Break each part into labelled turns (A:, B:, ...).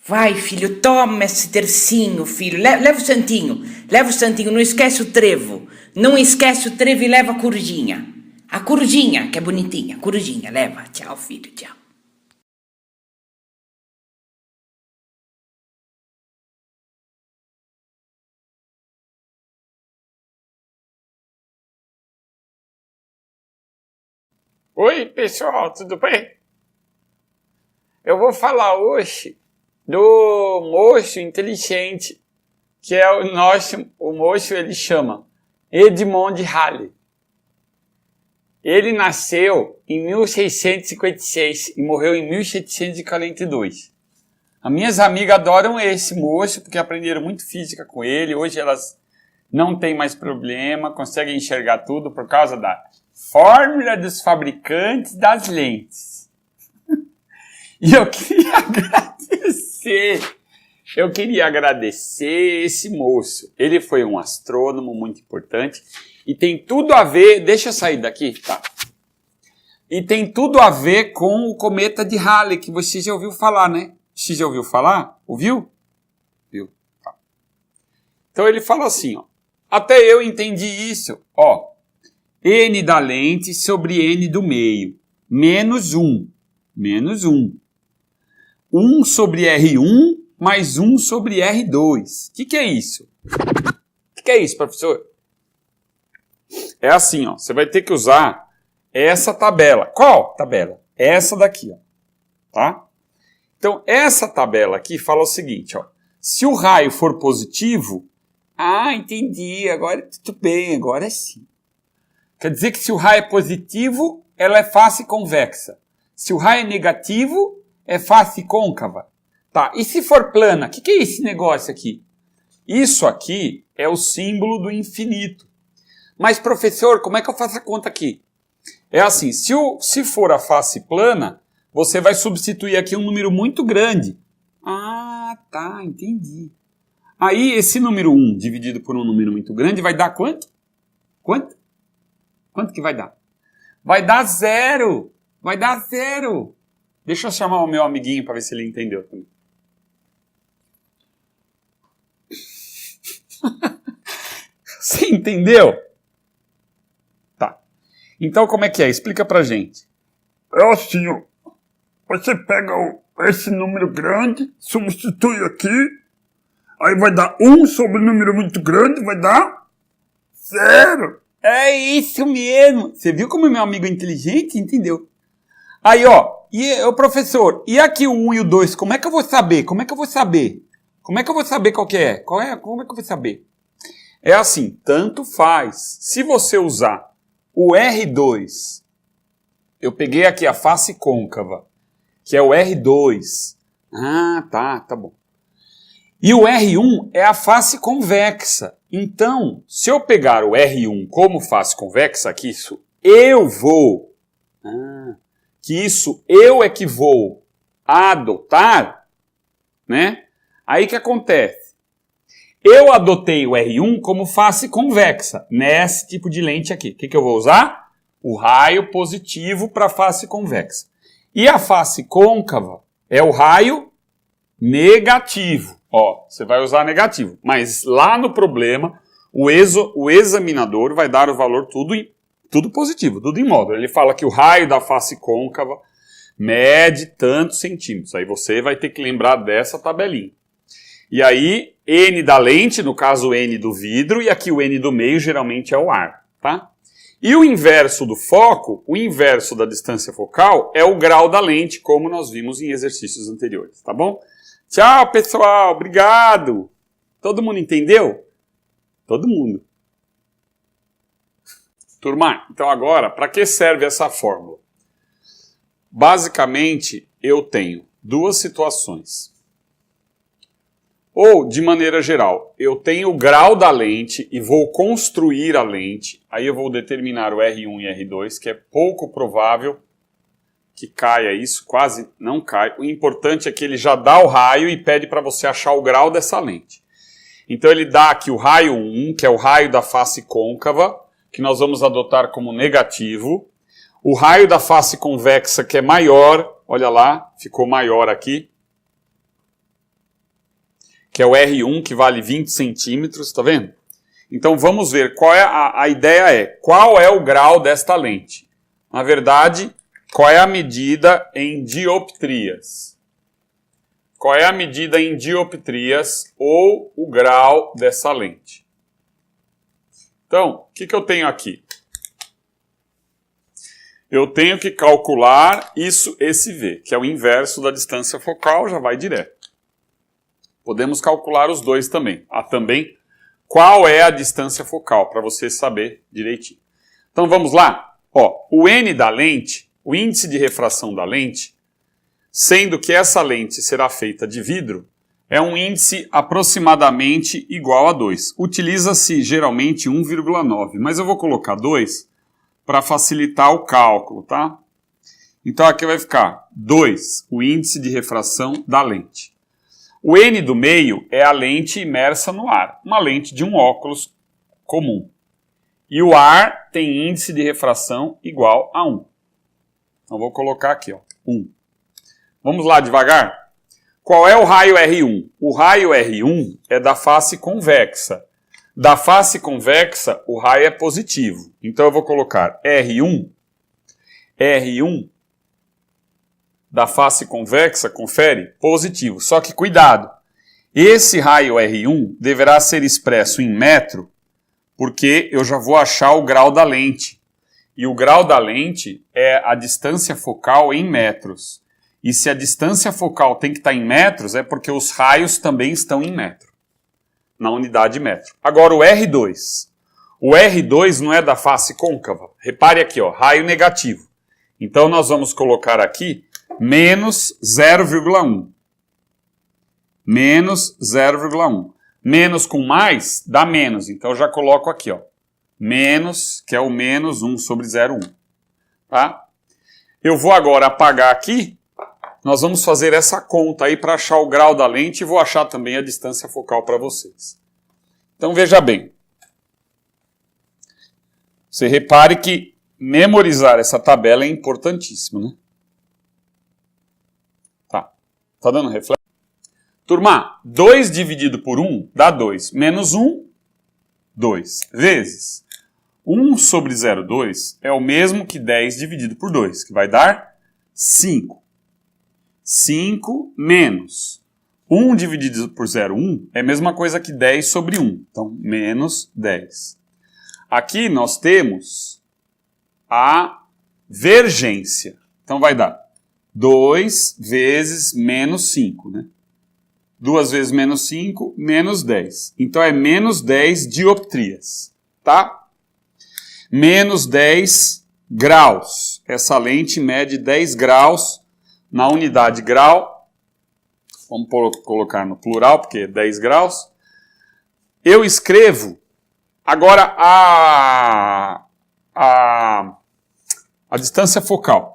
A: Vai, filho, toma esse tercinho, filho. Leva o santinho. Leva o santinho, não esquece o trevo. Não esquece o trevo e leva a corujinha. A corujinha, que é bonitinha. Corujinha, leva. Tchau, filho, tchau.
B: Oi, pessoal, tudo bem? Eu vou falar hoje do moço inteligente, que é o moço ele chama Edmond Halley. Ele nasceu em 1656 e morreu em 1742. As minhas amigas adoram esse moço porque aprenderam muito física com ele. Hoje elas não têm mais problema, conseguem enxergar tudo por causa da fórmula dos fabricantes das lentes. E eu queria agradecer esse moço. Ele foi um astrônomo muito importante e tem tudo a ver, deixa eu sair daqui, tá? E tem tudo a ver com o cometa de Halley, que você já ouviu falar, né? Você já ouviu falar? Ouviu? Viu? Tá. Então ele fala assim, ó. Até eu entendi isso, ó. N da lente sobre N do meio, menos 1. 1 sobre R1 mais 1 sobre R2. O que é isso? O que é isso, professor? É assim, ó. Você vai ter que usar essa tabela. Qual tabela? Essa daqui, ó. Tá? Então, essa tabela aqui fala o seguinte, ó. Se o raio for positivo... Ah, entendi. Agora tudo bem. Agora sim. Quer dizer que se o raio é positivo, ela é face convexa. Se o raio é negativo, é face côncava. Tá, e se for plana? O que é esse negócio aqui? Isso aqui é o símbolo do infinito. Mas, professor, como é que eu faço a conta aqui? É assim, se for a face plana, você vai substituir aqui um número muito grande. Ah, tá, entendi. Aí, esse número 1 dividido por um número muito grande vai dar quanto? Quanto? Quanto que vai dar? Vai dar 0. Vai dar 0. Deixa eu chamar o meu amiguinho para ver se ele entendeu também. Você entendeu? Tá. Então como é que é? Explica pra gente.
C: É assim, ó. Você pega esse número grande, substitui aqui, aí vai dar 1 sobre o número muito grande, vai dar 0.
B: É isso mesmo. Você viu como meu amigo é inteligente? Entendeu? Aí, ó. E o professor, e aqui o 1 e o 2, como é que eu vou saber? Como é que eu vou saber? Como é que eu vou saber qual que é? Como é que eu vou saber? É assim, tanto faz. Se você usar o R2, eu peguei aqui a face côncava, que é o R2. Ah, tá bom. E o R1 é a face convexa. Então, se eu pegar o R1 como face convexa, que isso eu vou... que isso eu é que vou adotar, né? Aí que acontece? Eu adotei o R1 como face convexa, nesse tipo de lente aqui. O que eu vou usar? O raio positivo para a face convexa. E a face côncava é o raio negativo. Ó, você vai usar negativo. Mas lá no problema, o examinador vai dar o valor tudo positivo, tudo em módulo. Ele fala que o raio da face côncava mede tantos centímetros. Aí você vai ter que lembrar dessa tabelinha. E aí, N da lente, no caso N do vidro, e aqui o N do meio geralmente é o ar, tá? E o inverso do foco, o inverso da distância focal, é o grau da lente, como nós vimos em exercícios anteriores, tá bom? Tchau, pessoal, obrigado! Todo mundo entendeu? Todo mundo. Turma, então agora, para que serve essa fórmula? Basicamente, eu tenho duas situações. Ou, de maneira geral, eu tenho o grau da lente e vou construir a lente. Aí eu vou determinar o R1 e R2, que é pouco provável que caia isso, quase não cai. O importante é que ele já dá o raio e pede para você achar o grau dessa lente. Então ele dá aqui o raio 1, que é o raio da face côncava, que nós vamos adotar como negativo. O raio da face convexa, que é maior, olha lá, ficou maior aqui. que é o R1, que vale 20 centímetros, tá vendo? Então vamos ver qual é a ideia qual é o grau desta lente? Na verdade, qual é a medida em dioptrias? Qual é a medida em dioptrias ou o grau dessa lente? Então, o que eu tenho aqui? Eu tenho que calcular esse V, que é o inverso da distância focal, já vai direto. Podemos calcular os dois também. Também qual é a distância focal, para você saber direitinho. Então vamos lá. O N da lente, o índice de refração da lente, sendo que essa lente será feita de vidro, é um índice aproximadamente igual a 2. Utiliza-se geralmente 1,9, mas eu vou colocar 2 para facilitar o cálculo, tá? Então aqui vai ficar 2, o índice de refração da lente. O N do meio é a lente imersa no ar, uma lente de um óculos comum. E o ar tem índice de refração igual a 1. Então vou colocar aqui, 1. Vamos lá devagar? Qual é o raio R1? O raio R1 é da face convexa. Da face convexa, o raio é positivo. Então eu vou colocar R1 da face convexa, confere, positivo. Só que cuidado, esse raio R1 deverá ser expresso em metro, porque eu já vou achar o grau da lente. E o grau da lente é a distância focal em metros. E se a distância focal tem que estar em metros, é porque os raios também estão em metro, na unidade metro. Agora o R2. O R2 não é da face côncava. Repare aqui, raio negativo. Então nós vamos colocar aqui menos 0,1. Menos 0,1. Menos com mais dá menos. Então eu já coloco aqui, menos, que é o menos 1 sobre 0,1. Tá? Eu vou agora apagar aqui. Nós vamos fazer essa conta aí para achar o grau da lente e vou achar também a distância focal para vocês. Então veja bem. Você repare que memorizar essa tabela é importantíssimo, né? Tá dando reflexo? Turma, 2 dividido por 1 dá 2. Menos 1, 2. Vezes 1 sobre 0,2 é o mesmo que 10 dividido por 2, que vai dar 5. 5 menos 1 dividido por 0,1 é a mesma coisa que 10 sobre 1. Então, menos 10. Aqui nós temos a vergência. Então, vai dar 2 vezes menos 5, né? 2 vezes menos 5, menos 10. Então, é menos 10 dioptrias, tá? Menos 10 graus. Essa lente mede 10 graus na unidade grau. Vamos colocar no plural, porque é 10 graus. Eu escrevo agora a distância focal.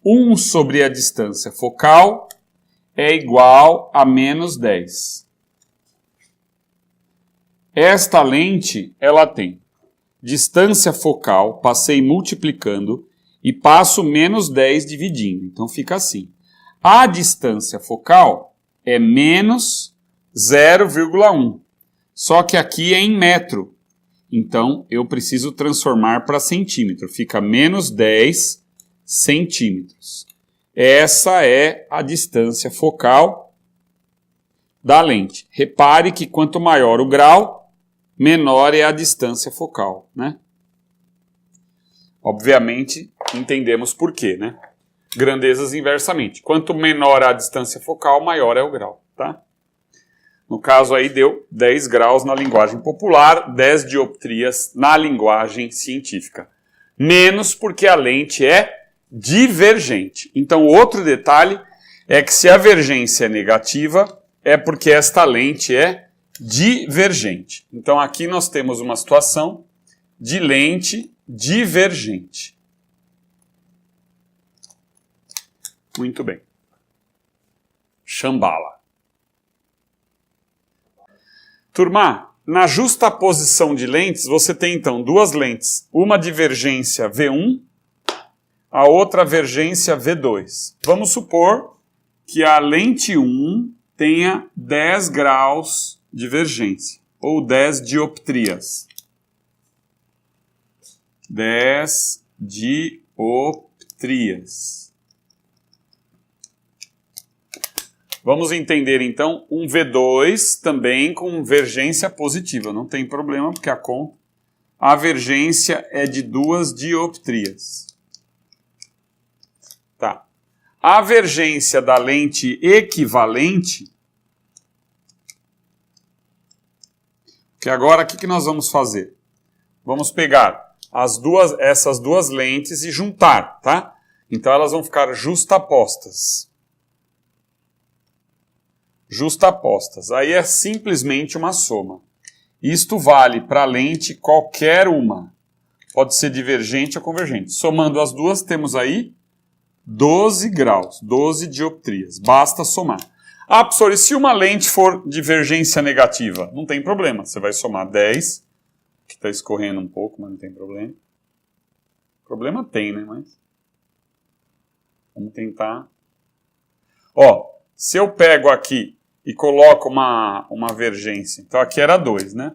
B: 1 sobre a distância focal é igual a menos 10. Esta lente, ela tem distância focal, passei multiplicando e passo menos 10 dividindo. Então fica assim. A distância focal é menos 0,1. Só que aqui é em metro. Então eu preciso transformar para centímetro. Fica menos 10 centímetros. Essa é a distância focal da lente. Repare que quanto maior o grau, menor é a distância focal, né? Obviamente, entendemos por quê, né? Grandezas inversamente. Quanto menor a distância focal, maior é o grau, tá? No caso aí deu 10 graus na linguagem popular, 10 dioptrias na linguagem científica. Menos porque a lente é divergente. Então, outro detalhe é que se a vergência é negativa, é porque esta lente é divergente. Então, aqui nós temos uma situação de lente divergente. Muito bem. Shambhala. Turma, na justaposição de lentes, você tem então duas lentes. Uma divergência V1, a outra vergência V2. Vamos supor que a lente 1 tenha 10 graus de divergência, ou 10 dioptrias. 10 dioptrias. Vamos entender, então, um V2 também com vergência positiva. Não tem problema, porque a vergência é de 2 dioptrias. Tá. A vergência da lente equivalente, que agora o que nós vamos fazer? Vamos pegar essas duas lentes e juntar, tá? Então elas vão ficar justapostas. Justapostas. Aí é simplesmente uma soma. Isto vale para a lente qualquer uma. Pode ser divergente ou convergente. Somando as duas, temos aí 12 graus, 12 dioptrias. Basta somar. Ah, professor, e se uma lente for divergência negativa? Não tem problema. Você vai somar 10, que está escorrendo um pouco, mas não tem problema. Problema tem, né? Mas vamos tentar. Ó, se eu pego aqui e coloco uma vergência, então aqui era 2, né?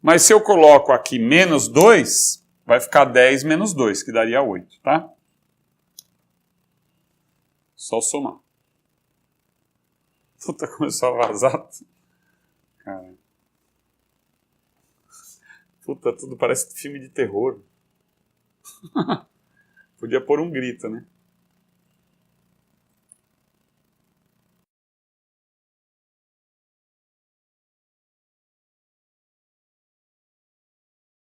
B: Mas se eu coloco aqui menos 2, vai ficar 10 menos 2, que daria 8, tá? Só somar. Puta, começou a vazar. Cara. Puta, tudo parece filme de terror. Podia pôr um grito, né?